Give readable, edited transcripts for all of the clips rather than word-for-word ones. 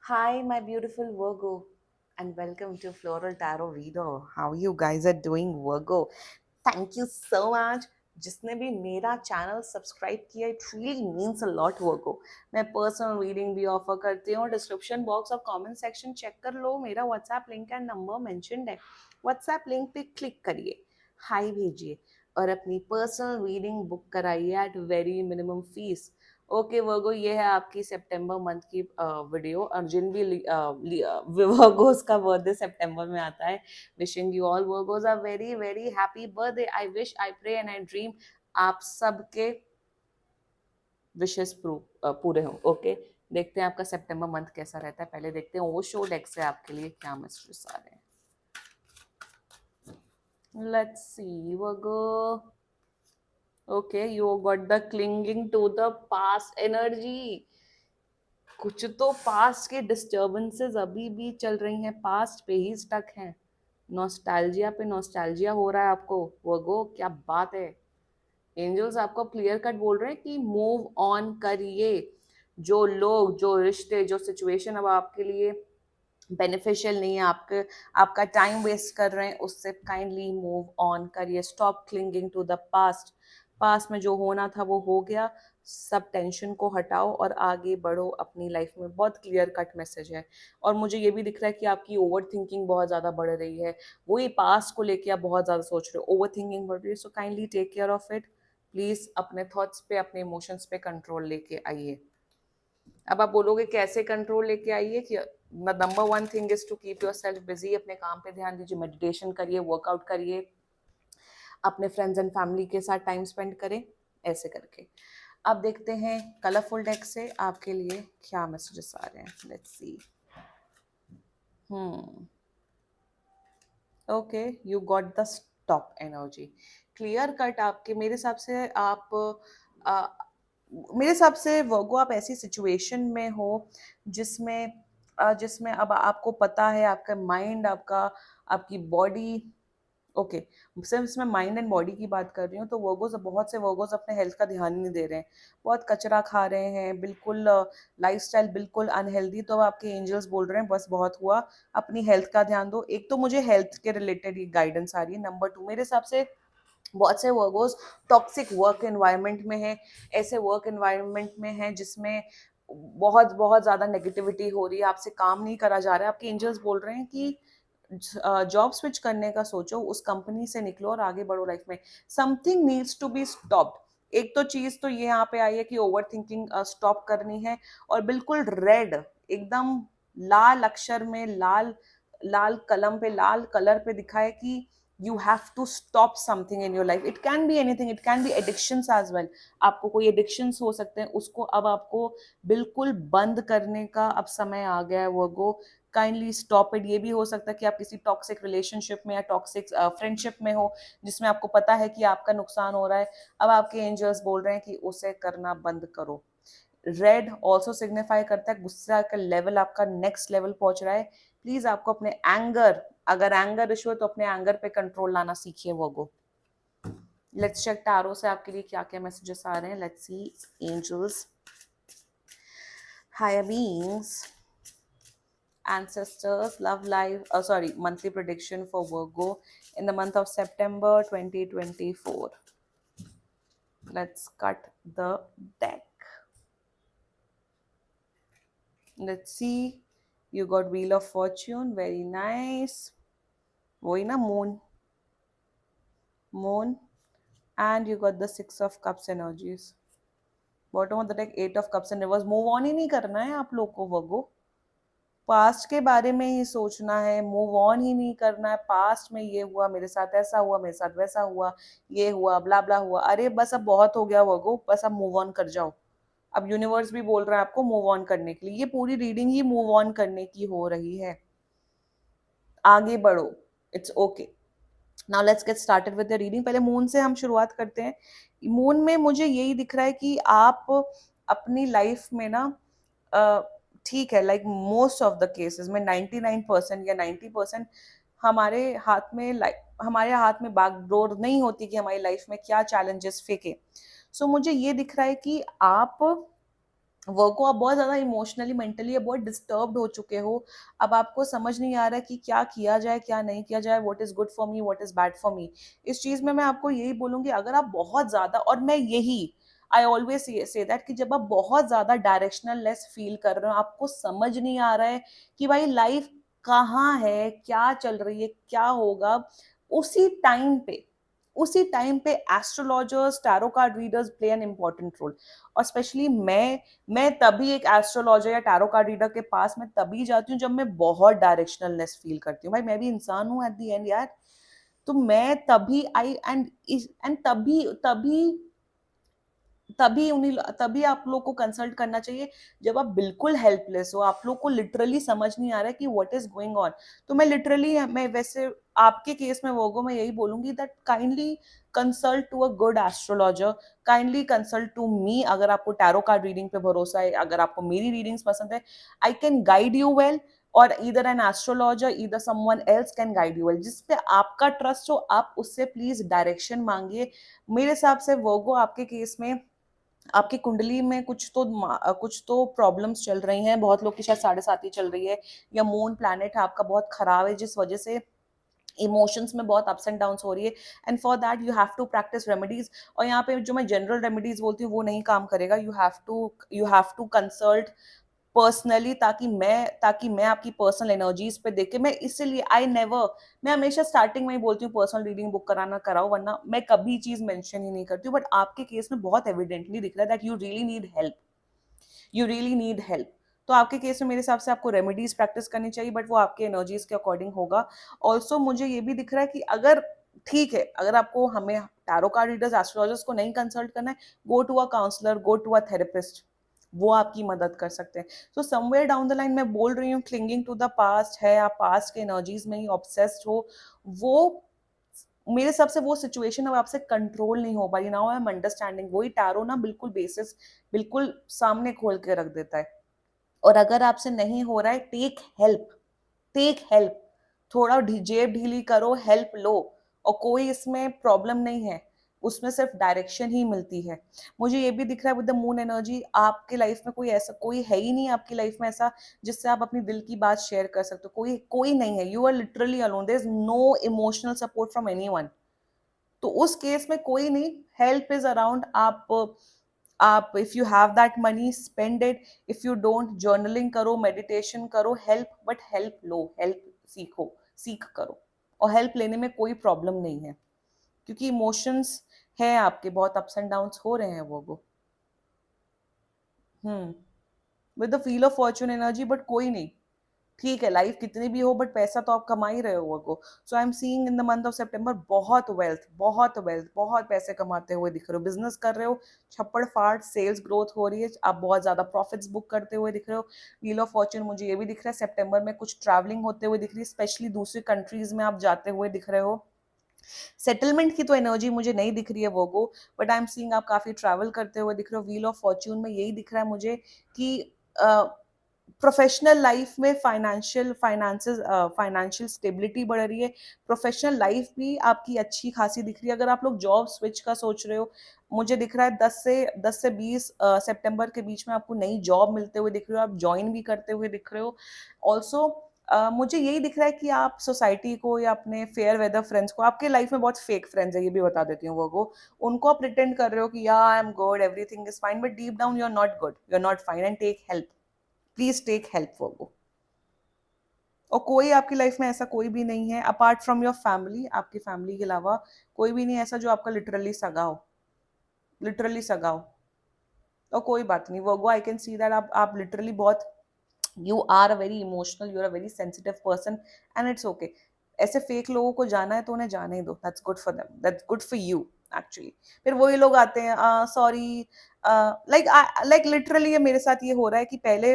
Hi, my beautiful Virgo, and welcome to Floral Tarot Reader. How you guys are doing, Virgo? Thank you so much. जिसने भी मेरा channel subscribe किया it really means a lot Virgo. मैं personal reading भी offer करती हूँ। Description box और comment section check कर लो, मेरा WhatsApp link and number mentioned है। व्हाट्सएप लिंक पे क्लिक करिए, हाई भेजिए और अपनी पर्सनल रीडिंग बुक कराइए at very minimum fees. Okay Virgo, ये है आपकी सितंबर मंथ की वीडियो। और जिन भी वर्गोस का बर्थडे सितंबर में आता है, wishing you all Virgos are very very happy birthday. I wish, I pray and I dream आप सबके विशेस पूरे हो। ओके, देखते हैं आपका सितंबर मंथ कैसा रहता है। पहले देखते हैं वो शो डेक से आपके लिए क्या मैसेजेस आ रहे हैं। Let's see Virgo. Okay, you got the clinging to the past energy. कुछ तो पास्ट के डिस्टर्बेंसेस अभी भी चल रही हैं, पास्ट पे ही स्टक हैं। नॉस्टैल्जिया पे नॉस्टैल्जिया हो रहा है आपको। वर्गो, क्या बात है। एंजल्स आपको क्लियर कट बोल रहे हैं कि मूव ऑन करिए। जो लोग, जो रिश्ते, जो सिचुएशन अब आपके लिए बेनिफिशियल नहीं है, आपके आपका टाइम वेस्ट कर रहे हैं, उससे काइंडली मूव ऑन करिए। Stop clinging to the past. Past में जो होना था वो हो गया। सब टेंशन को हटाओ और आगे बढ़ो अपनी लाइफ में। बहुत क्लियर कट मैसेज है। और मुझे ये भी दिख रहा है कि आपकी ओवर थिंकिंग बहुत ज़्यादा बढ़ रही है। वही पास्ट को लेके आप बहुत ज़्यादा सोच रहे हो, ओवर थिंकिंग बढ़ रही है। So kindly take care of it. Please अपने थॉट्स पे, अपने इमोशंस पे कंट्रोल लेके आइए। अब आप बोलोगे कैसे कंट्रोल लेके आइए कि number one thing is to keep yourself busy. अपने काम पे ध्यान दीजिए, मेडिटेशन करिए, वर्कआउट करिए, अपने फ्रेंड्स एंड फैमिली के साथ टाइम स्पेंड करें, ऐसे करके। अब देखते हैं कलरफुल डेक से आपके लिए क्या मैसेजेस आ रहे हैं। Let's C. Okay, you got the stop energy. Clear cut आपके, मेरे हिसाब से आप आ, मेरे हिसाब से वर्गो आप ऐसी सिचुएशन में हो जिसमें जिसमें अब आपको पता है, आपका माइंड, आपका आपकी बॉडी। ओके, सिर्फ इसमें माइंड एंड बॉडी की बात कर रही हूँ। तो वर्गोस, बहुत से वर्गोस अपने हेल्थ का ध्यान ही नहीं दे रहे हैं, बहुत कचरा खा रहे हैं, बिल्कुल लाइफस्टाइल बिल्कुल अनहेल्दी। तो अब आपके एंजल्स बोल रहे हैं बस बहुत हुआ, अपनी हेल्थ का ध्यान दो। एक तो मुझे हेल्थ के रिलेटेड ये गाइडेंस आ रही है। नंबर टू, मेरे हिसाब से बहुत से वर्गोस टॉक्सिक वर्क एनवायरनमेंट में है। ऐसे वर्क एनवायरनमेंट में है जिसमें बहुत बहुत ज़्यादा नेगेटिविटी हो रही है, आपसे काम नहीं करा जा रहा है। आपके एंजल्स बोल रहे हैं कि जॉब स्विच करने का सोचो, उस कंपनी से निकलो और आगे बढ़ो लाइफ में। Something needs to be stopped. एक तो चीज तो ये यहाँ पे आई है कि ओवर थिंकिंग स्टॉप करनी है। और बिल्कुल रेड, एकदम लाल अक्षर में, लाल लाल कलम पे, लाल कलर पे दिखा है कि you have to stop something in your life. It can be anything, it can be addictions as well. आपको कोई एडिक्शंस हो सकते हैं, उसको अब आपको बिल्कुल बंद करने का अब समय आ गया है वर्गो। Kindly stop it. ये भी हो सकता है कि आप किसी टॉक्सिक रिलेशनशिप में या टॉक्सिक फ्रेंडशिप में हो जिसमें आपको पता है कि आपका नुकसान हो रहा है। अब आपके एंजल्स बोल रहे हैं कि उसे करना बंद करो। रेड ऑल्सो सिग्निफाई करता है गुस्सा का लेवल, आपका नेक्स्ट लेवल पहुंच रहा है। प्लीज आपको अपने एंगर, अगर एंगर इशू है तो अपने एंगर पे कंट्रोल लाना सीखिए वर्गो। लेट्स चेक टैरो से आपके लिए क्या क्या मैसेजेस आ रहे हैं। Let's see angels, higher beings, ancestors, love life, sorry, monthly prediction for Virgo in the month of September 2024. Let's cut the deck. Let's see. You got Wheel of Fortune, very nice. वही ना, moon, and you got the Six of Cups energies. Bottom of the deck, Eight of Cups and reverse. Move on ही नहीं करना है आप लोग को वर्गो, past के बारे में ही सोचना है। मूव ऑन ही नहीं करना है। पास्ट में ये हुआ, मेरे साथ ऐसा हुआ, मेरे साथ वैसा हुआ, ये हुआ, ब्ला ब्ला हुआ। अरे बस अब बहुत हो गया वर्गो, बस अब मूव ऑन कर जाओ। अब यूनिवर्स भी बोल रहा है आपको मूव ऑन करने के लिए। ये पूरी रीडिंग ही मूव ऑन करने की हो रही है। आगे बढ़ो, it's okay. Now let's get started with the reading. पहले मून से हम शुरुआत करते हैं। मून में मुझे यही दिख रहा है कि आप अपनी लाइफ में ना, ठीक है, like most of the cases में 99% या 90% हमारे हाथ में, हमारे हाथ में बागडोर नहीं होती कि हमारी लाइफ में क्या चैलेंजेस फेंके। सो मुझे ये दिख रहा है कि आप वर्क को आप बहुत ज़्यादा इमोशनली मेंटली बहुत डिस्टर्ब्ड हो चुके हो। अब आपको समझ नहीं आ रहा है कि क्या किया जाए क्या नहीं किया जाए, what is good for me, what is bad for me. इस चीज़ में मैं आपको यही बोलूँगी, अगर आप बहुत ज़्यादा, और मैं यही आई ऑलवेज से दैट कि जब आप बहुत ज़्यादा डायरेक्शनल लेस फील कर रहे हो, आपको समझ नहीं आ रहा है कि भाई लाइफ कहाँ है, क्या चल रही है, क्या होगा, उसी टाइम पे astrologers, tarot card readers play an important role. और स्पेशली मैं तभी एक एस्ट्रोलॉजर या टैरो कार्ड रीडर के पास मैं तभी जाती हूँ जब मैं बहुत डायरेक्शनलनेस फील करती हूँ। भाई मैं भी इंसान हूँ एट द एंड यार। तो मैं तभी आई एंड तभी तभी आप लोग को कंसल्ट करना चाहिए जब आप बिल्कुल हेल्पलेस हो, आप लोग को लिटरली समझ नहीं आ रहा है कि व्हाट इज गोइंग ऑन। तो मैं लिटरली, मैं वैसे आपके केस में वो मैं यही बोलूंगी that kindly consult to a good astrologer, kindly consult to me. अगर आपको टैरो कार्ड रीडिंग पे भरोसा है, अगर आपको मेरी रीडिंग्स पसंद है, I can guide you well. और इधर एन एस्ट्रोलॉजर, इधर someone else can guide you well. जिस पे आपका ट्रस्ट हो, आप उससे प्लीज डायरेक्शन मांगिए। मेरे हिसाब से वो आपके केस में, आपकी कुंडली में कुछ तो प्रॉब्लम्स चल रही हैं, बहुत लोग की शायद 7.5 चल रही है, या मून प्लैनेट है आपका बहुत खराब है, जिस वजह से इमोशंस में बहुत अप्स एंड डाउन्स हो रही है। And for that you have to practise remedies. और यहाँ पे जो मैं जनरल रेमेडीज बोलती हूँ वो नहीं काम करेगा। You have to consult personally, ताकि मैं आपकी पर्सनल एनर्जीज पे देख के, मैं इसीलिए मैं हमेशा स्टार्टिंग में ही बोलती हूँ पर्सनल रीडिंग बुक कराना कराओ, वरना मैं कभी चीज मेंशन ही नहीं करती हूँ। बट आपके केस में बहुत एविडेंटली दिख रहा है that you really need help. तो आपके केस में मेरे हिसाब से आपको रेमेडीज प्रैक्टिस करनी चाहिए, बट वो आपके एनर्जीज के अकॉर्डिंग होगा। ऑल्सो मुझे ये भी दिख रहा है कि अगर ठीक है, अगर आपको हमें टैरो कार्ड रीडर्स, एस्ट्रोलॉजर्स को नहीं कंसल्ट करना है, go to a counsellor, go to a therapist. वो आपकी मदद कर सकते हैं। तो समवेयर डाउन द लाइन मैं बोल रही हूँ, क्लिंगिंग टू द पास्ट है, आप पास्ट के एनर्जीज में ही ऑब्सेस्ड हो, वो मेरे हिसाब से वो सिचुएशन अब आपसे कंट्रोल नहीं हो पाई। Now I am understanding. वही टैरो ना बिल्कुल बेसिस बिल्कुल सामने खोल के रख देता है। और अगर आपसे नहीं हो रहा है, टेक हेल्प। थोड़ा जेब ढीली करो, हेल्प लो। और कोई इसमें प्रॉब्लम नहीं है, उसमें सिर्फ डायरेक्शन ही मिलती है। मुझे ये भी दिख रहा है विद द मून एनर्जी, आपके लाइफ में कोई है ही नहीं आपकी लाइफ में ऐसा जिससे आप अपनी दिल की बात शेयर कर सकते हो। कोई कोई नहीं है। You are literally alone, there is no emotional support from anyone. तो उस केस में कोई नहीं, हेल्प इज अराउंड। आप if you have that money, spend it. If you don't, journaling करो, मेडिटेशन करो, हेल्प लो, सीख करो। और हेल्प लेने में कोई प्रॉब्लम नहीं है, क्योंकि इमोशंस है आपके, बहुत अप्स एंड डाउन्स हो रहे हैं वो। Hmm with the feel of fortune energy, but कोई नहीं, ठीक है, लाइफ कितनी भी हो, बट पैसा तो आप कमा ही रहे हो वो। So I am seeing in the month of सितंबर बहुत पैसे कमाते हुए दिख रहे हो, बिजनेस कर रहे हो, छप्पड़ फाड़ सेल्स ग्रोथ हो रही है, आप बहुत ज्यादा प्रॉफिट्स बुक करते हुए दिख रहे हो। व्हील ऑफ फॉर्च्यून मुझे ये भी दिख रहा है, सितंबर में कुछ ट्रैवलिंग होते हुए दिख रही है, स्पेशली दूसरी कंट्रीज में आप जाते हुए दिख रहे हो। सेटलमेंट की तो एनर्जी मुझे नहीं दिख रही है वो, बट आई एम सीइंग आप काफी ट्रैवल करते हुए दिख रहे हो। व्हील ऑफ फॉर्च्यून में यही दिख रहा है मुझे कि प्रोफेशनल लाइफ में फाइनेंशियल स्टेबिलिटी बढ़ रही है। प्रोफेशनल लाइफ भी आपकी अच्छी खासी दिख रही है। अगर आप लोग जॉब स्विच का सोच रहे हो, मुझे दिख रहा है 10 से 20 सितंबर के बीच में आपको नई जॉब मिलते हुए दिख रहे हो, आप ज्वाइन भी करते हुए दिख रहे हो। ऑल्सो मुझे यही दिख रहा है कि आप सोसाइटी को या अपने फेयर वेदर फ्रेंड्स को, आपके लाइफ में बहुत फेक फ्रेंड्स है, ये भी बता देती हूँ वो उनको आप प्रिटेंड कर रहे हो कि या I am good, everything is fine, but deep down you are not good, you are not fine, and take help. Please take help for वो। और कोई आपकी लाइफ में ऐसा कोई भी नहीं है अपार्ट फ्रॉम योर फैमिली, आपकी फैमिली के अलावा कोई भी नहीं ऐसा जो आपका लिटरली सगा हो, लिटरली सगा हो। और कोई बात नहीं वो, आई कैन सी दैट आप लिटरली बहुत, you are a very emotional, you are a very sensitive person, and it's okay. ऐसे फेक लोगों को जाना है तो उन्हें जाने ही दो, that's good for them, that's good for you actually. फिर वही लोग आते हैं, सॉरी, लाइक लिटरली ये मेरे साथ ये हो रहा है कि पहले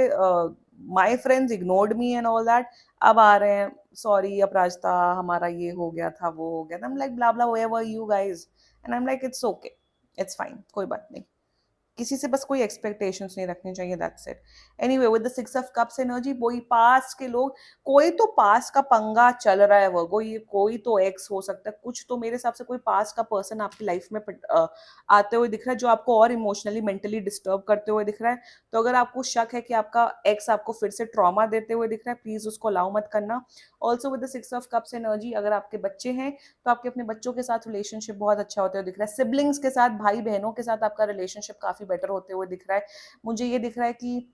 my friends ignored me and all that, अब आ रहे हैं, सॉरी अपराजिता, हमारा ये हो गया था, वो हो गया था, I'm like blah blah wherever you guys, and I'm like it's okay, it's fine, कोई बात नहीं। किसी से बस कोई एक्सपेक्टेशंस नहीं रखनी चाहिए, that's it. Anyway with the 6 of cups energy, वही पास्ट के लोग, कोई तो पास्ट का पंगा चल रहा है वर्गो, ये कोई तो एक्स हो सकता है, कुछ तो मेरे हिसाब से कोई पास्ट का पर्सन आपकी लाइफ में आते हुए दिख रहा है जो आपको और इमोशनली मेंटली डिस्टर्ब करते हुए दिख रहा है। तो अगर आपको शक है कि आपका एक्स आपको फिर से ट्रॉमा देते हुए दिख रहा है, प्लीज उसको अलाउ मत करना। Also with the 6 of cups energy, अगर आपके बच्चे हैं तो आपके अपने बच्चों के साथ रिलेशनशिप बहुत अच्छा होते हुए दिख रहा है, सिबलिंग्स के साथ, भाई बहनों के साथ आपका रिलेशनशिप काफी बेटर होते हुए दिख रहा है। मुझे ये दिख रहा है कि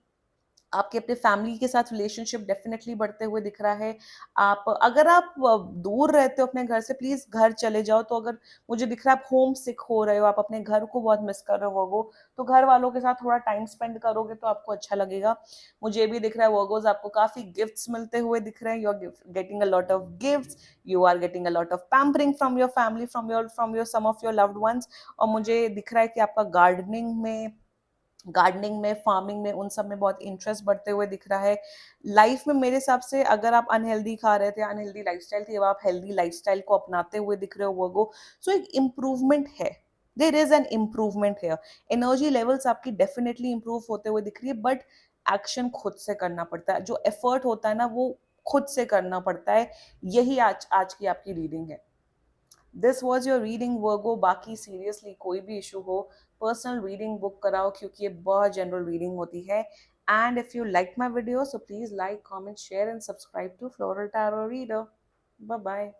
आपके अपने फैमिली के साथ रिलेशनशिप डेफिनेटली बढ़ते हुए दिख रहा है। आप अगर आप दूर रहते हो अपने घर से, प्लीज घर चले जाओ। तो अगर मुझे दिख रहा है आप होम सिक हो रहे हो, आप अपने घर को बहुत मिस कर रहे हो वो, तो घर वालों के साथ थोड़ा टाइम स्पेंड करोगे तो आपको अच्छा लगेगा। मुझे भी दिख रहा है वर्गोस आपको काफी गिफ्ट्स मिलते हुए दिख रहे हैं, you are getting a lot of gifts, you are getting a lot of pampering from your family, from your some of your loved ones. और मुझे दिख रहा है कि आपका गार्डनिंग में, फार्मिंग में, उन सब में बहुत इंटरेस्ट बढ़ते हुए दिख रहा है। लाइफ में मेरे हिसाब से अगर आप अनहेल्दी खा रहे थे, अनहेल्दी लाइफस्टाइल थी, अब आप हेल्दी लाइफस्टाइल को अपनाते हुए दिख रहे हो वर्गो। सो एक इम्प्रूवमेंट है, देर इज एन इम्प्रूवमेंट है। एनर्जी लेवल्स आपकी डेफिनेटली इंप्रूव होते हुए दिख रही है, बट एक्शन खुद से करना पड़ता है, जो एफर्ट होता है ना वो खुद से करना पड़ता है। यही आज आज की आपकी रीडिंग है। दिस वॉज योर रीडिंग वर्गो। बाकी सीरियसली कोई भी इशू हो, पर्सनल रीडिंग बुक कराओ, क्योंकि ये बहुत जनरल रीडिंग होती है। And if you like my video, so please like, comment, share and subscribe to floral tarot reader. Bye bye.